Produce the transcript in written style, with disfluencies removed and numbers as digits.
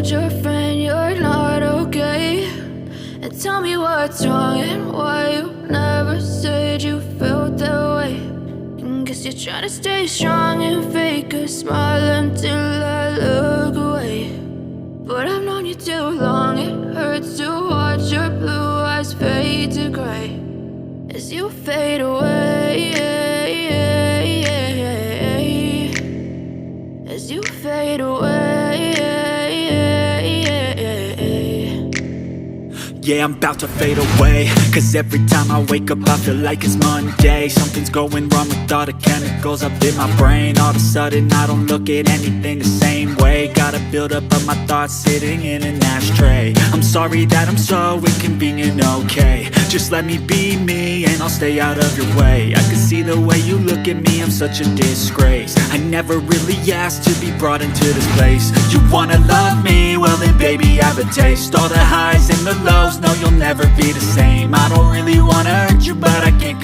told your friend you're not okay. And tell me what's wrong and why you never said you felt that way. And guess you're trying to stay strong and fake a smile until I look away. But I've known you too long, it hurts to watch your blue eyes fade to gray as you fade away, as you fade away. Yeah, I'm about to fade away, cause every time I wake up I feel like it's Monday. Something's going wrong with all the chemicals up in my brain. All of a sudden I don't look at anything the same way. Got a buildup of my thoughts sitting in an ashtray. I'm sorry that I'm so inconvenient, okay. Just let me be me and I'll stay out of your way. I can see the way you look at me, I'm such a disgrace. I never really asked to be brought into this place. You wanna love me? Well then baby have a taste. All the highs and the lows, no you'll never be the same. I don't really wanna hurt you but I can't